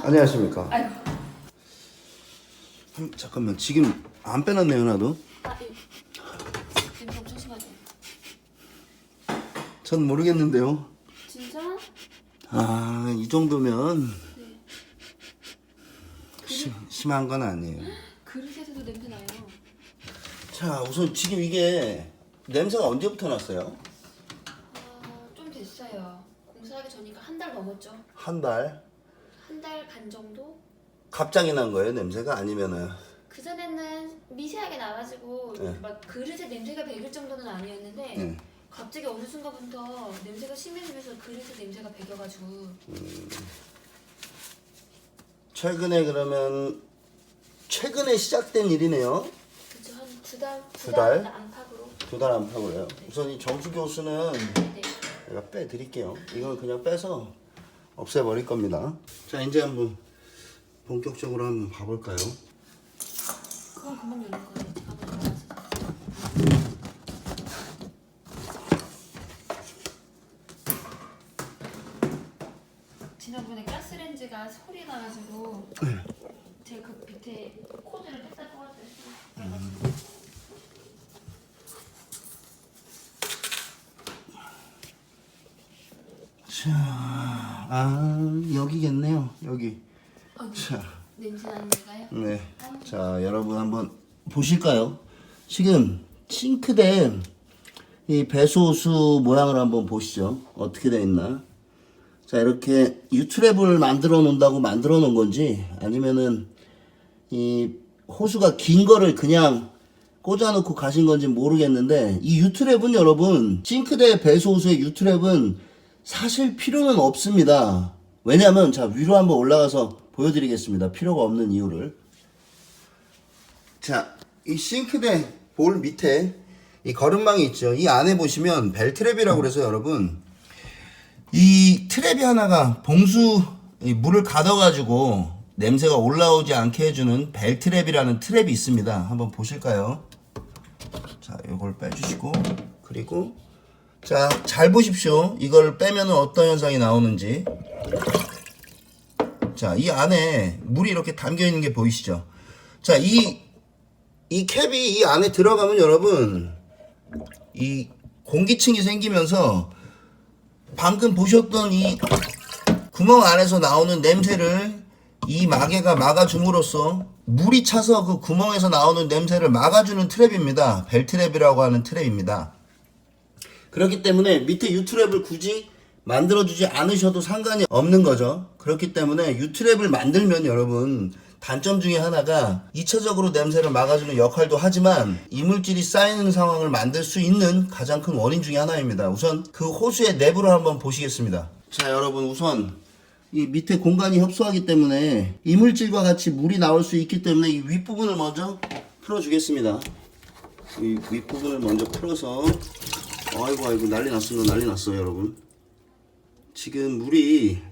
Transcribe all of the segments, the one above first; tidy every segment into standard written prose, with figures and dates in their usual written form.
안녕하십니까. 아이고. 잠깐만, 지금 안 빼놨네요, 하나도. 냄새 엄청 심하죠? 전 모르겠는데요. 진짜? 아, 이 정도면 네. 심한 건 아니에요. 그릇에서도 냄새 나요. 자, 우선 지금 이게 냄새가 언제부터 났어요? 좀 됐어요. 공사하기 전이니까 한 달 넘었죠. 한 달? 한 달 반 정도? 갑자기 난 거예요, 냄새가? 아니면은? 그전에는 미세하게 나가지고 네. 막 그릇에 냄새가 배길 정도는 아니었는데 네. 갑자기 어느 순간부터 냄새가 심해지면서 그릇에 냄새가 배겨가지고 최근에 그러면 최근에 시작된 일이네요. 그쵸 한 두 두 달? 달 안팎으로. 2달 안팎으로요. 우선 이 정수 교수는 네. 제가 빼드릴게요. 이건 그냥 빼서 없애버릴 겁니다. 자, 이제 한번 본격적으로 한번 봐볼까요? 그건 금방 열릴 거예요. 제가 먼저 알아서. 지난번에 가스레인지가 소리 나가지고 제가 그 밑에 코드를 뺐다 떨어졌어요. 자, 여기겠네요. 여기. 자, 냄새 나는 데가요? 네. 자, 여러분 한번 보실까요? 지금 싱크대 이 배수호수 모양을 한번 보시죠. 어떻게 되어 있나? 자, 이렇게 유트랩을 만들어 놓는다고 만들어 놓은 건지 아니면은 이 호수가 긴 거를 그냥 꽂아 놓고 가신 건지 모르겠는데 이 유트랩은 여러분 싱크대 배수호수의 유트랩은 사실 필요는 없습니다. 왜냐면 자, 위로 한번 올라가서 보여드리겠습니다. 필요가 없는 이유를. 자, 이 싱크대 볼 밑에 이 거름망이 있죠. 이 안에 보시면 벨트랩이라고 그래서 여러분 이 트랩이 하나가 봉수 이 물을 가둬가지고 냄새가 올라오지 않게 해주는 벨트랩이라는 트랩이 있습니다. 한번 보실까요? 자, 이걸 빼주시고 그리고 자, 잘 보십시오. 이걸 빼면 어떤 현상이 나오는지. 자, 이 안에 물이 이렇게 담겨 있는 게 보이시죠? 자, 이 캡이 이 안에 들어가면 여러분 이 공기층이 생기면서 방금 보셨던 이 구멍 안에서 나오는 냄새를 이 마개가 막아줌으로써 물이 차서 그 구멍에서 나오는 냄새를 막아주는 트랩입니다. 벨트랩이라고 하는 트랩입니다. 그렇기 때문에 밑에 유트랩을 굳이 만들어주지 않으셔도 상관이 없는 거죠. 그렇기 때문에 유트랩을 만들면 여러분 단점 중에 하나가 2차적으로 냄새를 막아주는 역할도 하지만 이물질이 쌓이는 상황을 만들 수 있는 가장 큰 원인 중에 하나입니다. 우선 그 호수의 내부를 한번 보시겠습니다. 자, 여러분 우선 이 밑에 공간이 협소하기 때문에 이물질과 같이 물이 나올 수 있기 때문에 이 윗부분을 먼저 풀어주겠습니다. 이 윗부분을 먼저 풀어서 아이고 난리 났습니다. 난리 났어요, 여러분. 지금 물이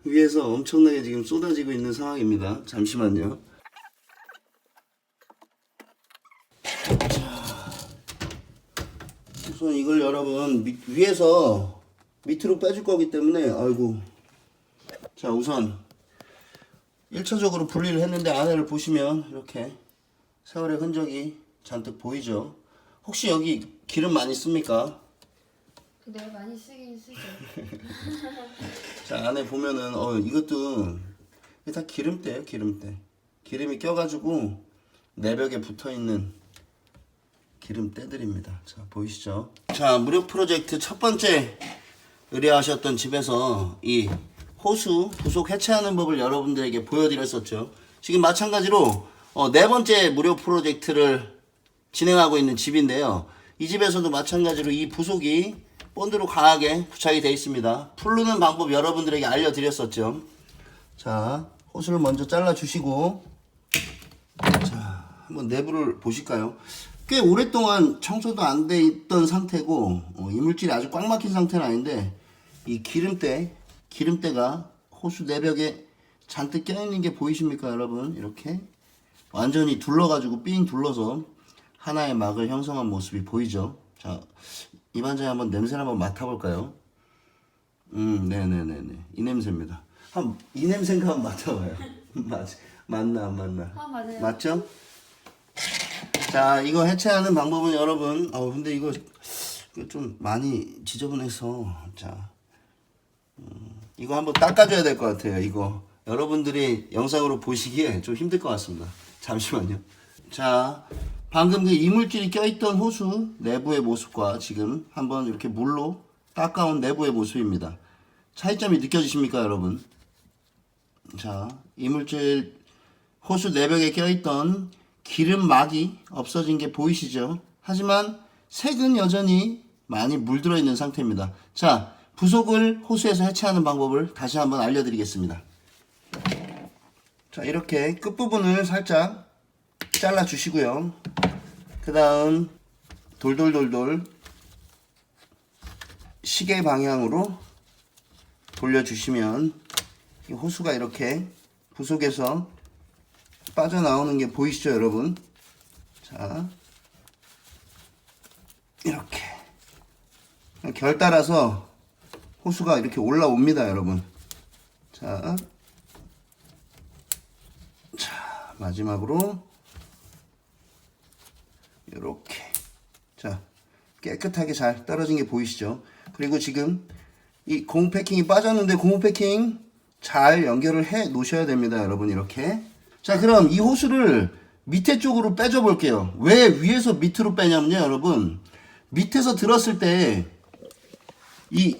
위에서 엄청나게 지금 쏟아지고 있는 상황입니다. 잠시만요. 자, 우선 이걸 여러분 위에서 밑으로 빼줄 거기 때문에 아이고. 자, 우선 1차적으로 분리를 했는데 안에를 보시면 이렇게 세월의 흔적이 잔뜩 보이죠. 혹시 여기 기름 많이 씁니까? 네, 많이 쓰긴 쓰죠. 자, 안에 보면은 이것도 이게 다 기름때예요. 기름때. 기름이 껴가지고 내벽에 붙어있는 기름때들입니다. 자, 보이시죠? 자, 무료 프로젝트 첫 번째 의뢰하셨던 집에서 이 호수 부속 해체하는 법을 여러분들에게 보여드렸었죠. 지금 마찬가지로 네 번째 무료 프로젝트를 진행하고 있는 집인데요. 이 집에서도 마찬가지로 이 부속이 본드로 강하게 부착이 되어 있습니다. 풀르는 방법 여러분들에게 알려드렸었죠. 자, 호스를 먼저 잘라주시고 자, 한번 내부를 보실까요? 꽤 오랫동안 청소도 안 돼 있던 상태고 이물질이 아주 꽉 막힌 상태는 아닌데 이 기름때가 호수 내벽에 잔뜩 껴있는 게 보이십니까, 여러분? 이렇게 완전히 둘러가지고 삥 둘러서 하나의 막을 형성한 모습이 보이죠? 자, 이반장이 한번 냄새를 한번 맡아볼까요? 네네네네. 이 냄새입니다. 이 냄새가 한번 맡아봐요. 맞나 안 맞나? 맞아요. 맞죠? 자, 이거 해체하는 방법은 여러분, 근데 이거 좀 많이 지저분해서, 자, 이거 한번 닦아줘야 될 것 같아요. 이거 여러분들이 영상으로 보시기에 좀 힘들 것 같습니다. 잠시만요. 자, 방금 그 이물질이 껴있던 호수 내부의 모습과 지금 한번 이렇게 물로 닦아온 내부의 모습입니다. 차이점이 느껴지십니까, 여러분? 자, 이물질 호수 내벽에 껴있던 기름막이 없어진 게 보이시죠? 하지만 색은 여전히 많이 물들어 있는 상태입니다. 자, 부속을 호수에서 해체하는 방법을 다시 한번 알려드리겠습니다. 자, 이렇게 끝부분을 살짝 잘라 주시고요. 그 다음 돌돌돌돌 시계 방향으로 돌려주시면 이 호수가 이렇게 부속에서 빠져나오는 게 보이시죠, 여러분? 자, 이렇게 결 따라서 호수가 이렇게 올라옵니다, 여러분. 자, 마지막으로 이렇게, 자, 깨끗하게 잘 떨어진 게 보이시죠? 그리고 지금 이 고무 패킹이 빠졌는데 고무 패킹 잘 연결을 해 놓으셔야 됩니다, 여러분. 이렇게. 자, 그럼 이 호수를 밑에 쪽으로 빼줘 볼게요. 왜 위에서 밑으로 빼냐면요, 여러분. 밑에서 들었을 때 이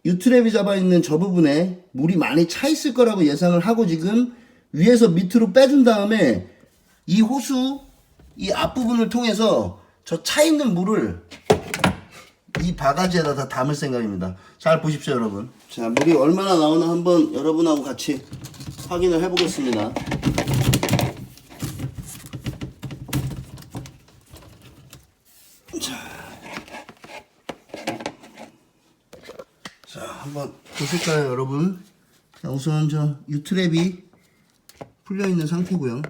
유트랩이 잡아 있는 저 부분에 물이 많이 차 있을 거라고 예상을 하고 지금 위에서 밑으로 빼준 다음에 이 호수 이 앞부분을 통해서 저 차 있는 물을 이 바가지에다 다 담을 생각입니다. 잘 보십시오, 여러분. 자, 물이 얼마나 나오나 한번 여러분하고 같이 확인을 해보겠습니다. 자, 한번 보실까요, 여러분? 자, 우선 저 유트랩이 풀려 있는 상태고요.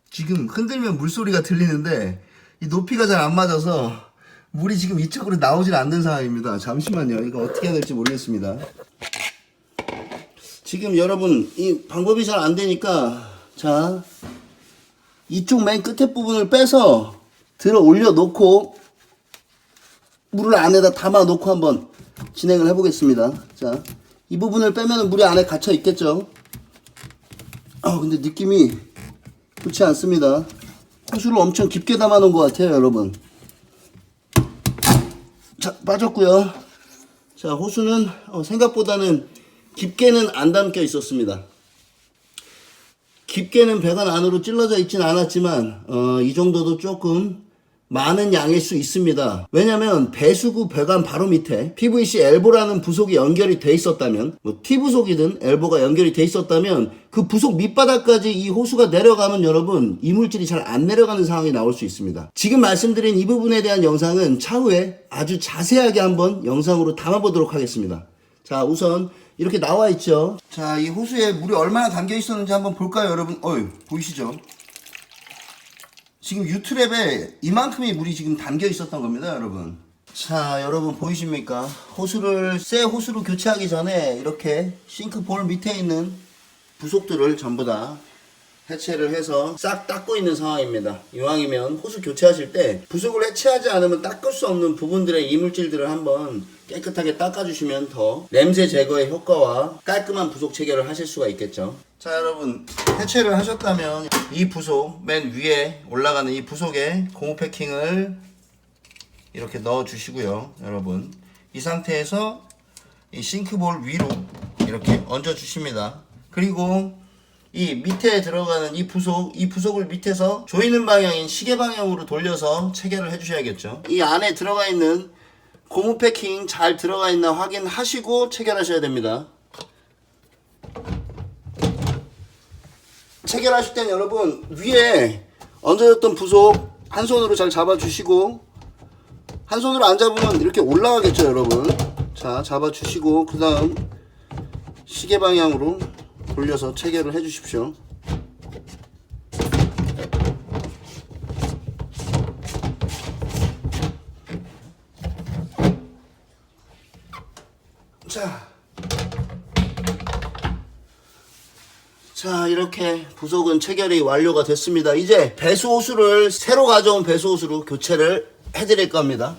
지금 흔들면 물소리가 들리는데 이 높이가 잘 안 맞아서 물이 지금 이쪽으로 나오질 않는 상황입니다. 잠시만요. 이거 어떻게 해야 될지 모르겠습니다. 지금 여러분 이 방법이 잘 안 되니까 자, 이쪽 맨 끝에 부분을 빼서 들어 올려 놓고 물을 안에다 담아 놓고 한번 진행을 해 보겠습니다. 자, 이 부분을 빼면 물이 안에 갇혀 있겠죠. 근데 느낌이 좋지 않습니다. 호수를 엄청 깊게 담아 놓은 것 같아요, 여러분. 자, 빠졌고요. 자, 호수는 생각보다는 깊게는 안 담겨 있었습니다. 깊게는 배관 안으로 찔러져 있진 않았지만 이 정도도 조금 많은 양일 수 있습니다. 왜냐면 배수구 배관 바로 밑에 PVC 엘보라는 부속이 연결이 돼 있었다면, 뭐 T부속이든 엘보가 연결이 돼 있었다면 그 부속 밑바닥까지 이 호수가 내려가면 여러분 이물질이 잘 안 내려가는 상황이 나올 수 있습니다. 지금 말씀드린 이 부분에 대한 영상은 차후에 아주 자세하게 한번 영상으로 담아보도록 하겠습니다. 자, 우선 이렇게 나와 있죠. 자, 이 호수에 물이 얼마나 담겨 있었는지 한번 볼까요, 여러분? 보이시죠? 지금 유트랩에 이만큼의 물이 지금 담겨 있었던 겁니다, 여러분. 자, 여러분 보이십니까? 새 호수로 교체하기 전에 이렇게 싱크볼 밑에 있는 부속들을 전부 다 해체를 해서 싹 닦고 있는 상황입니다. 이왕이면 호수 교체하실 때 부속을 해체하지 않으면 닦을 수 없는 부분들의 이물질들을 한번 깨끗하게 닦아주시면 더 냄새 제거의 효과와 깔끔한 부속 체결을 하실 수가 있겠죠. 자, 여러분 해체를 하셨다면 이 부속 맨 위에 올라가는 이 부속에 고무 패킹을 이렇게 넣어 주시고요. 여러분 이 상태에서 이 싱크볼 위로 이렇게 얹어 주십니다. 그리고 이 밑에 들어가는 이 부속을 밑에서 조이는 방향인 시계 방향으로 돌려서 체결을 해 주셔야겠죠. 이 안에 들어가 있는 고무 패킹 잘 들어가 있나 확인하시고 체결하셔야 됩니다. 체결하실 땐 여러분 위에 얹어졌던 부속 한 손으로 잘 잡아주시고, 한 손으로 안 잡으면 이렇게 올라가겠죠, 여러분. 자, 잡아주시고 그 다음 시계 방향으로 돌려서 체결을 해 주십시오. 자, 이렇게 부속은 체결이 완료가 됐습니다. 이제 배수 호수를 새로 가져온 배수 호수로 교체를 해드릴 겁니다.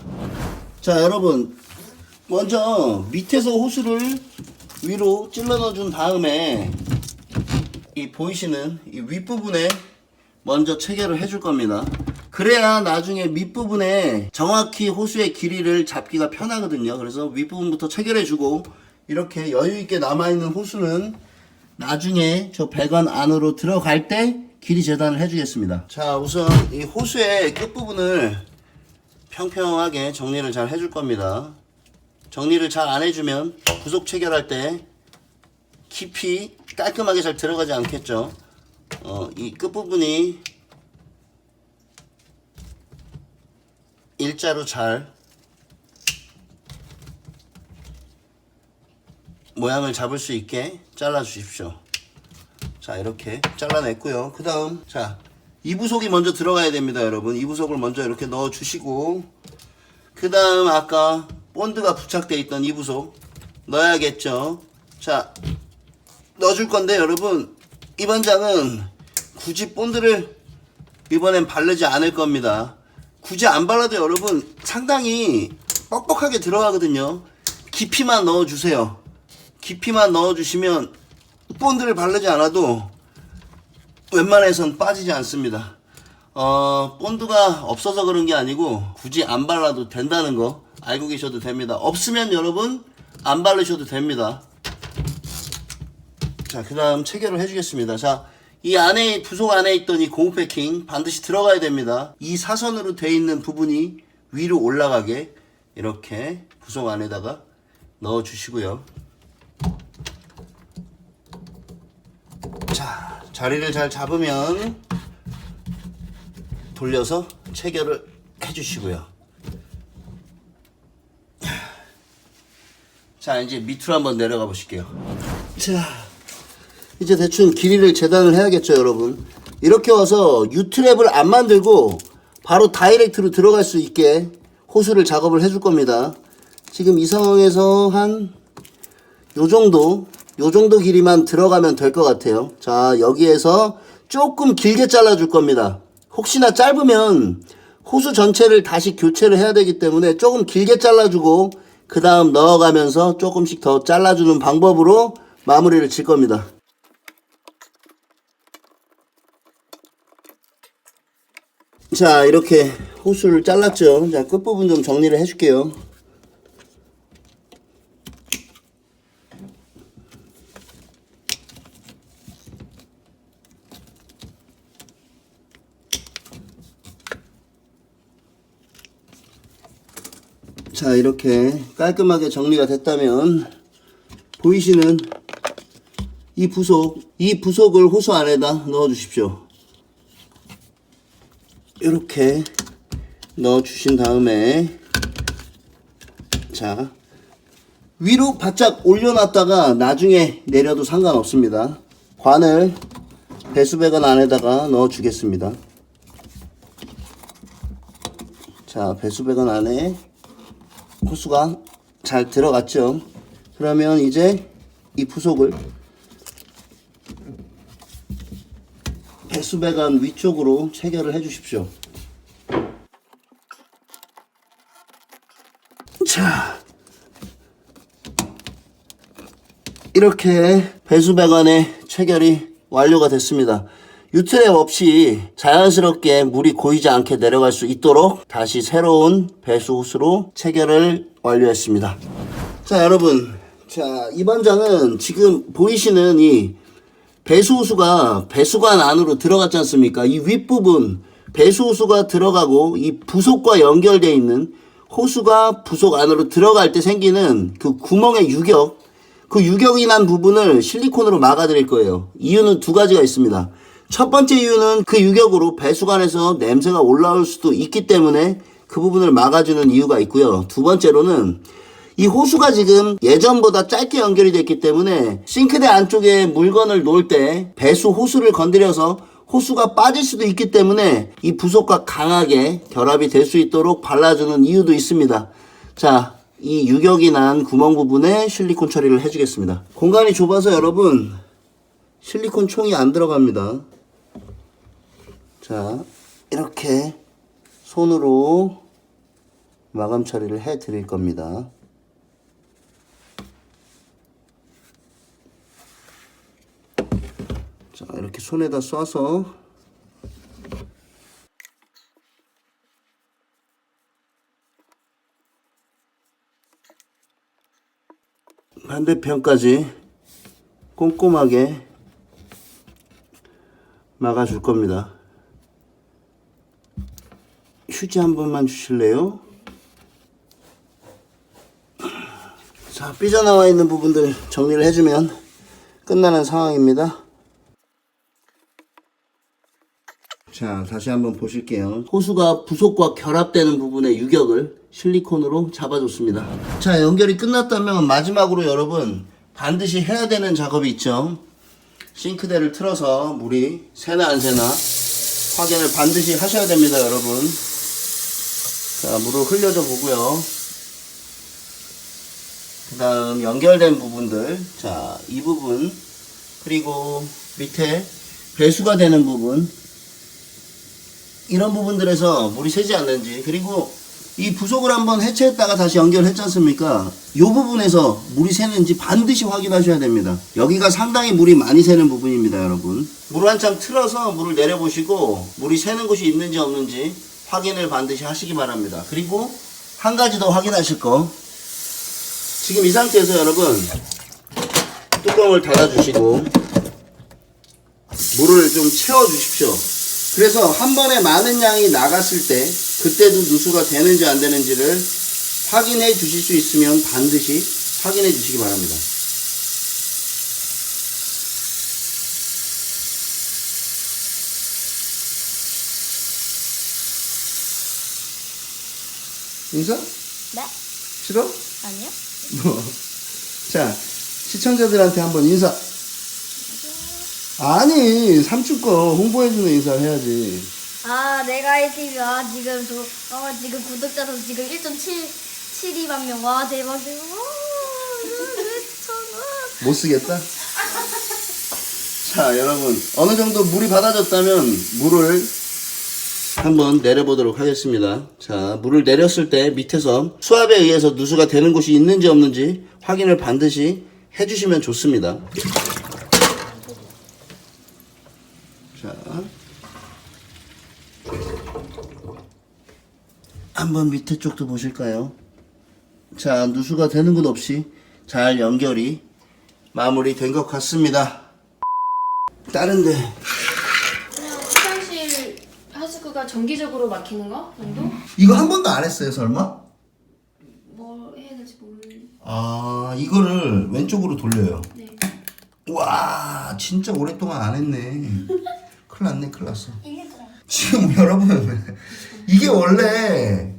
자, 여러분 먼저 밑에서 호수를 위로 찔러 넣어준 다음에 이 보이시는 이 윗부분에 먼저 체결을 해줄 겁니다. 그래야 나중에 밑부분에 정확히 호수의 길이를 잡기가 편하거든요. 그래서 윗부분부터 체결해주고 이렇게 여유있게 남아있는 호수는 나중에 저 배관 안으로 들어갈 때 길이 재단을 해주겠습니다. 자, 우선 이 호수의 끝부분을 평평하게 정리를 잘 해줄 겁니다. 정리를 잘 안 해주면 부속 체결할 때 깊이 깔끔하게 잘 들어가지 않겠죠. 이 끝부분이 일자로 잘 모양을 잡을 수 있게 잘라 주십시오. 자, 이렇게 잘라냈고요. 그 다음 자, 이 부속이 먼저 들어가야 됩니다. 여러분, 이 부속을 먼저 이렇게 넣어 주시고 그 다음 아까 본드가 부착되어 있던 이 부속 넣어야겠죠. 자, 넣어줄 건데 여러분, 이번 장은 굳이 본드를 이번엔 바르지 않을 겁니다. 굳이 안 발라도 여러분 상당히 뻑뻑하게 들어가거든요. 깊이만 넣어주세요. 깊이만 넣어주시면 본드를 바르지 않아도 웬만해선 빠지지 않습니다. 본드가 없어서 그런 게 아니고 굳이 안 발라도 된다는 거 알고 계셔도 됩니다. 없으면 여러분 안 바르셔도 됩니다. 자, 그 다음 체결을 해주겠습니다. 자, 이 안에 부속 안에 있던 이 고무 패킹 반드시 들어가야 됩니다. 이 사선으로 되어 있는 부분이 위로 올라가게 이렇게 부속 안에다가 넣어 주시고요. 자, 자리를 잘 잡으면 돌려서 체결을 해 주시고요. 자, 이제 밑으로 한번 내려가 보실게요. 자, 이제 대충 길이를 재단을 해야겠죠, 여러분. 이렇게 와서 U트랩을 안 만들고 바로 다이렉트로 들어갈 수 있게 호수를 작업을 해줄 겁니다. 지금 이 상황에서 한 요 정도 길이만 들어가면 될 것 같아요. 자, 여기에서 조금 길게 잘라줄 겁니다. 혹시나 짧으면 호수 전체를 다시 교체를 해야 되기 때문에 조금 길게 잘라주고 그 다음 넣어가면서 조금씩 더 잘라주는 방법으로 마무리를 칠 겁니다. 자, 이렇게 호수를 잘랐죠. 자, 끝부분 좀 정리를 해줄게요. 자, 이렇게 깔끔하게 정리가 됐다면 보이시는 이 부속을 호수 안에다 넣어 주십시오. 이렇게 넣어 주신 다음에 자, 위로 바짝 올려놨다가 나중에 내려도 상관없습니다. 관을 배수배관 안에다가 넣어 주겠습니다. 자, 배수배관 안에 호수가 잘 들어갔죠. 그러면 이제 이 부속을 배수배관 위쪽으로 체결을 해 주십시오. 자, 이렇게 배수배관의 체결이 완료가 됐습니다. U트랩 없이 자연스럽게 물이 고이지 않게 내려갈 수 있도록 다시 새로운 배수 호수로 체결을 완료했습니다. 자, 여러분, 자, 이번 장은 지금 보이시는 이 배수 호수가 배수관 안으로 들어갔지 않습니까? 이 윗부분 배수 호수가 들어가고 이 부속과 연결되어 있는 호수가 부속 안으로 들어갈 때 생기는 그 구멍의 유격, 그 유격이 난 부분을 실리콘으로 막아드릴 거예요. 이유는 두 가지가 있습니다. 첫 번째 이유는 그 유격으로 배수관에서 냄새가 올라올 수도 있기 때문에 그 부분을 막아주는 이유가 있고요. 두 번째로는 이 호수가 지금 예전보다 짧게 연결이 됐기 때문에 싱크대 안쪽에 물건을 놓을 때 배수 호수를 건드려서 호수가 빠질 수도 있기 때문에 이 부속과 강하게 결합이 될 수 있도록 발라주는 이유도 있습니다. 자, 이 유격이 난 구멍 부분에 실리콘 처리를 해주겠습니다. 공간이 좁아서 여러분 실리콘 총이 안 들어갑니다. 자, 이렇게 손으로 마감 처리를 해 드릴 겁니다. 자, 이렇게 손에다 쏴서 반대편까지 꼼꼼하게 막아줄 겁니다. 휴지 한 번만 주실래요? 자, 삐져나와 있는 부분들 정리를 해주면 끝나는 상황입니다. 자, 다시 한번 보실게요. 호수가 부속과 결합되는 부분의 유격을 실리콘으로 잡아줬습니다. 자, 연결이 끝났다면 마지막으로 여러분 반드시 해야 되는 작업이 있죠. 싱크대를 틀어서 물이 새나 안 새나 확인을 반드시 하셔야 됩니다, 여러분. 자, 물을 흘려줘 보고요. 그 다음 연결된 부분들, 자, 이 부분, 그리고 밑에 배수가 되는 부분, 이런 부분들에서 물이 새지 않는지, 그리고 이 부속을 한번 해체했다가 다시 연결했지 않습니까? 이 부분에서 물이 새는지 반드시 확인하셔야 됩니다. 여기가 상당히 물이 많이 새는 부분입니다, 여러분. 물을 한참 틀어서 물을 내려보시고 물이 새는 곳이 있는지 없는지 확인을 반드시 하시기 바랍니다. 그리고 한 가지 더 확인하실 거, 지금 이 상태에서 여러분 뚜껑을 닫아주시고 물을 좀 채워주십시오. 그래서 한 번에 많은 양이 나갔을 때 그때도 누수가 되는지 안 되는지를 확인해 주실 수 있으면 반드시 확인해 주시기 바랍니다. 인사? 네? 싫어? 아니요? 뭐. 자, 시청자들한테 한번 인사. 아니, 삼촌 거 홍보해주는 인사를 해야지. 아, 내가 1TV야. 지금 구독자 수 지금 1.72만 명. 와, 대박. 와, 못 쓰겠다? 자, 여러분, 어느 정도 물이 받아졌다면 물을 한번 내려보도록 하겠습니다. 자, 물을 내렸을 때 밑에서 수압에 의해서 누수가 되는 곳이 있는지 없는지 확인을 반드시 해주시면 좋습니다. 자, 한번 밑에 쪽도 보실까요? 자, 누수가 되는 곳 없이 잘 연결이 마무리된 것 같습니다. 다른데 그냥 화장실 하수구가 정기적으로 막히는 거 정도? 이거 한 번도 안 했어요, 설마? 뭘 해야 될지 아, 이거를 왼쪽으로 돌려요. 네. 와, 진짜 오랫동안 안 했네. 큰일 났네, 큰일 났어. 지금 여러분, 이게 원래